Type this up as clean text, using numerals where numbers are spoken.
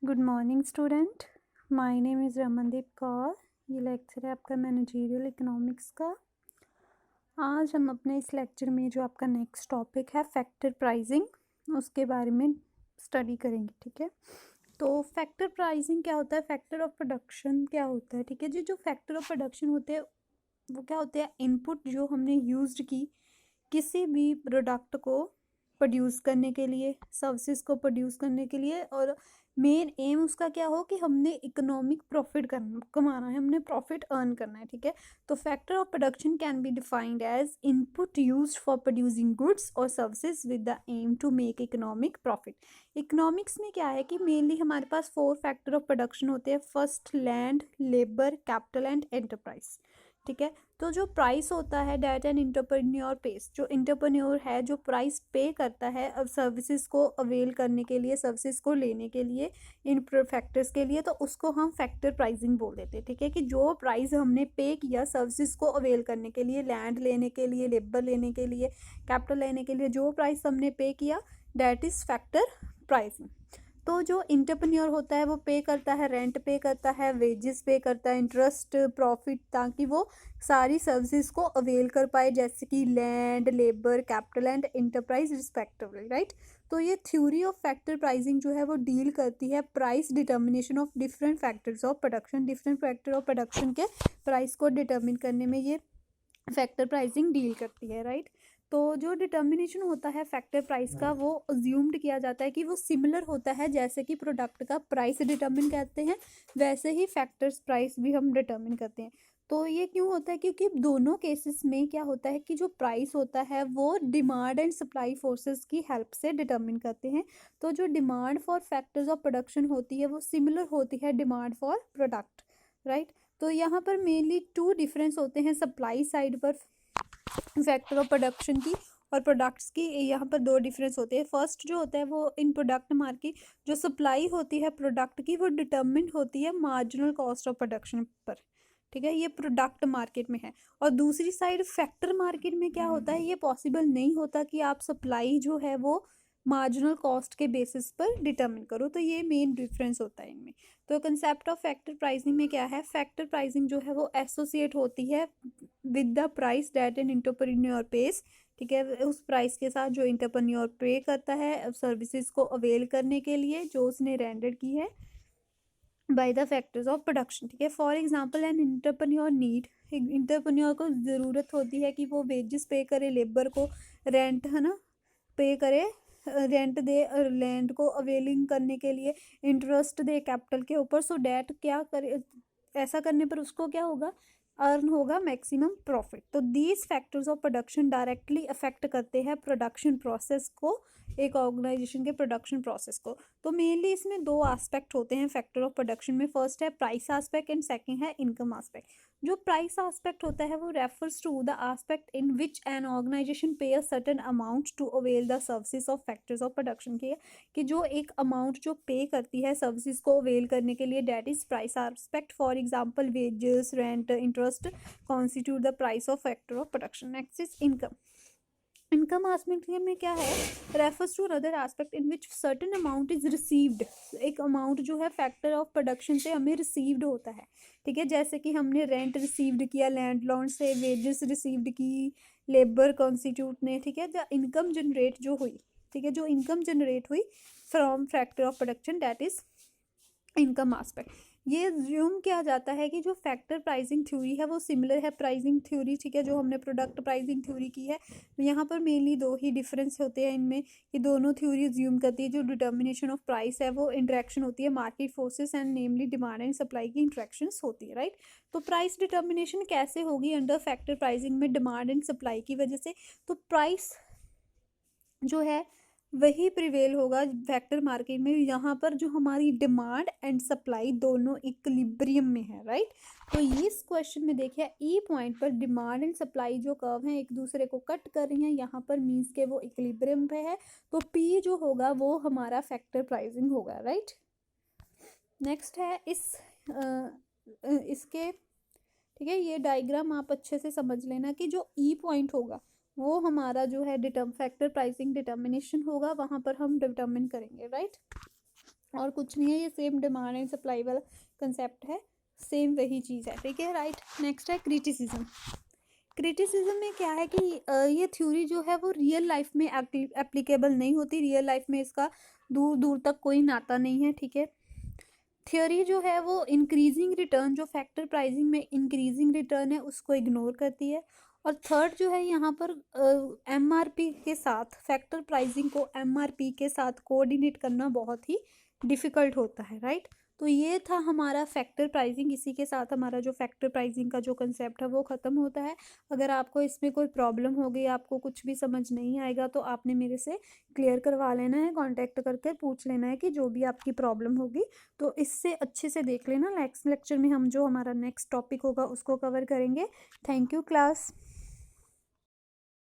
Good morning student. My name is Ramandeep Kaur. ये lecture है आपका मैनेजरियल इकोनॉमिक्स का। आज हम अपने इस लेक्चर में जो आपका नेक्स्ट टॉपिक है फैक्टर प्राइसिंग, उसके बारे में स्टडी करेंगे। ठीक है, तो फैक्टर प्राइसिंग क्या होता है, फैक्टर ऑफ प्रोडक्शन क्या होता है। ठीक है जी, जो फैक्टर ऑफ प्रोडक्शन होते हैं वो क्या होते हैं, इनपुट जो हमने यूज्ड की किसी भी प्रोडक्ट को प्रोड्यूस करने के लिए, सर्विसेज को प्रोड्यूस करने के लिए, और मेन एम उसका क्या हो कि हमने इकोनॉमिक प्रॉफिट कमाना है, हमने प्रॉफिट अर्न करना है। ठीक है, तो factor of production can be defined as input used for producing goods और services with the aim to make economic profit. Economics में क्या है कि मेनली हमारे पास 4 फैक्टर ऑफ प्रोडक्शन होते हैं। First, land, labour, capital and enterprise. ठीक है, तो जो प्राइस होता है डेट एन इंटरप्रेन्योर पेस, जो इंटरप्रेन्योर है जो प्राइस पे करता है अब सर्विसेज को अवेल करने के लिए, सर्विसेज को लेने के लिए, इन फैक्टर्स के लिए, तो उसको हम फैक्टर प्राइसिंग बोल देते हैं। ठीक है, कि जो प्राइस हमने पे किया सर्विसेज को अवेल करने के लिए, लैंड लेने के लिए, लेबर लेने के लिए, कैपिटल लेने के लिए, जो प्राइस हमने पे किया दैट इज़ फैक्टर प्राइसिंग। तो जो इंटरप्रेन्योर होता है वो पे करता है, रेंट पे करता है, वेजेस पे करता है, इंटरेस्ट, प्रॉफिट, ताकि वो सारी सर्विसेज को अवेल कर पाए, जैसे कि land, labour, capital and enterprise respectively. Right, तो ये थ्योरी ऑफ फैक्टर प्राइसिंग जो है वो डील करती है price determination of different factors of production. Different factor of production के प्राइस को डिटर्मिन करने में ये फैक्टर प्राइसिंग डील करती है। राइट, तो जो डिटर्मिनेशन होता है फैक्टर प्राइस का वो अज्यूम्ड किया जाता है कि वो सिमिलर होता है, जैसे कि प्रोडक्ट का प्राइस डिटर्मिन करते हैं वैसे ही फैक्टर्स प्राइस भी हम डिटर्मिन करते हैं। तो ये क्यों होता है, क्योंकि दोनों केसेस में क्या होता है कि जो प्राइस होता है वो डिमांड एंड सप्लाई फोर्सेस की हेल्प से डिटर्मिन करते हैं। तो जो demand for factors of production होती है वो सिमिलर होती है डिमांड फॉर प्रोडक्ट। राइट, तो यहाँ पर मेनली 2 डिफरेंस होते हैं सप्लाई साइड पर फैक्टर ऑफ प्रोडक्शन की और प्रोडक्ट्स की। यहाँ पर 2 डिफरेंस होते हैं। फर्स्ट जो होता है वो इन प्रोडक्ट मार्केट, जो सप्लाई होती है प्रोडक्ट की वो डिटर्मिन्ड होती है मार्जिनल कॉस्ट ऑफ प्रोडक्शन पर। ठीक है, ये प्रोडक्ट मार्केट में है। और दूसरी साइड फैक्टर मार्केट में क्या होता है, ये पॉसिबल नहीं होता कि आप सप्लाई जो है वो मार्जिनल कॉस्ट के बेसिस पर डिटर्मिन करो। तो ये मेन डिफरेंस होता है इनमें। तो कंसेप्ट ऑफ फैक्टर प्राइसिंग में क्या है, फैक्टर प्राइसिंग जो है वो एसोसिएट होती है with the price that an entrepreneur pays. ठीक है, उस प्राइस के साथ जो इंटरप्रेन्योर पे करता है सर्विसेज को अवेल करने के लिए जो उसने रेंडर की है by the factors of production. ठीक है, for example an entrepreneur need, entrepreneur को ज़रूरत होती है कि वो वेजेस पे करे, लेबर को रेंट है ना पे करे, रेंट दे लैंड को अवेलिंग करने के लिए, इंटरेस्ट दे कैपिटल के ऊपर, सो डैट क्या करे, ऐसा करने पर उसको क्या होगा, अर्न होगा मैक्सिमम प्रॉफिट। तो these factors of production directly affect करते हैं प्रोडक्शन प्रोसेस को, एक ऑर्गेनाइजेशन के प्रोडक्शन प्रोसेस को। तो मेनली इसमें 2 एस्पेक्ट होते हैं फैक्टर ऑफ प्रोडक्शन में। फर्स्ट है प्राइस एस्पेक्ट एंड सेकंड है इनकम एस्पेक्ट। जो प्राइस एस्पेक्ट होता है वो refers to the aspect in which an organization pay a certain amount to avail the services of factors of production की, कि जो एक अमाउंट जो पे करती है सर्विसेज को अवेल करने के लिए, that is price aspect. For example wages, rent, interest constitute the price of factor of production. Next is income. Income aspect में क्या है, refers to another aspect in which certain amount is received. एक amount जो है factor of production से हमें received होता है। ठीक है, जैसे कि हमने रेंट रिसीव्ड किया लैंडलॉर्ड से, वेजेस रिसीव्ड की लेबर कॉन्स्टिट्यूट ने। ठीक है, द इनकम जनरेट जो हुई, ठीक है, जो इनकम जनरेट हुई from factor of production that is income aspect. ये ज्यूम किया जाता है कि जो फैक्टर प्राइसिंग थ्योरी है वो सिमिलर है प्राइसिंग थ्योरी। ठीक है, जो हमने प्रोडक्ट प्राइसिंग थ्योरी की है, यहाँ पर मेनली 2 ही डिफरेंस होते हैं इनमें, कि दोनों थ्योरी ज्यूम करती है जो डिटर्मिनेशन ऑफ प्राइस है वो इंटरेक्शन होती है market forces and namely demand and supply की इंटरेक्शंस होती है। राइट, तो प्राइस डिटर्मिनेशन कैसे होगी अंडर फैक्टर प्राइसिंग में, डिमांड एंड सप्लाई की वजह से। तो प्राइस जो है वही प्रिवेल होगा फैक्टर मार्केट में, यहाँ पर जो हमारी डिमांड एंड सप्लाई दोनों इक्विलिब्रियम में है। राइट, तो इस क्वेश्चन में देखिए ई पॉइंट पर डिमांड एंड सप्लाई जो कर्व हैं एक दूसरे को कट कर रही हैं, यहाँ पर मीन्स के वो इक्विलिब्रियम पे है। तो पी जो होगा वो हमारा फैक्टर प्राइसिंग होगा। राइट, नेक्स्ट है इसके, ठीक है, ये डायग्राम आप अच्छे से समझ लेना कि जो ई पॉइंट होगा वो हमारा जो है फैक्टर प्राइसिंग डिटर्मिनेशन होगा, वहां पर हम डिटर्मिन करेंगे। राइट, और कुछ नहीं है, ये सेम डिमांड एंड सप्लाई वाला कंसेप्ट है, सेम वही चीज़ है, ठीक है, राइट। नेक्स्ट है क्रिटिसिज्म। क्रिटिसिज्म में क्या है कि ये थ्योरी जो है वो रियल लाइफ में एप्लीकेबल नहीं होती, रियल लाइफ में इसका दूर दूर तक कोई नाता नहीं है, ठीक है। थ्योरी जो है वो इंक्रीजिंग रिटर्न, जो फैक्टर प्राइसिंग में इंक्रीजिंग रिटर्न है उसको इग्नोर करती है। और थर्ड जो है यहाँ पर एमआरपी के साथ, फैक्टर प्राइसिंग को एमआरपी के साथ कोऑर्डिनेट करना बहुत ही डिफ़िकल्ट होता है, राइट। तो ये था हमारा फैक्टर प्राइसिंग, इसी के साथ हमारा जो फैक्टर प्राइसिंग का जो कंसेप्ट है वो ख़त्म होता है। अगर आपको इसमें कोई प्रॉब्लम हो गई, आपको कुछ भी समझ नहीं आएगा, तो आपने मेरे से क्लियर करवा लेना है, कांटेक्ट करके पूछ लेना है कि जो भी आपकी प्रॉब्लम होगी। तो इससे अच्छे से देख लेना, नेक्स्ट लेक्चर में हम जो हमारा नेक्स्ट टॉपिक होगा उसको कवर करेंगे। Thank you class.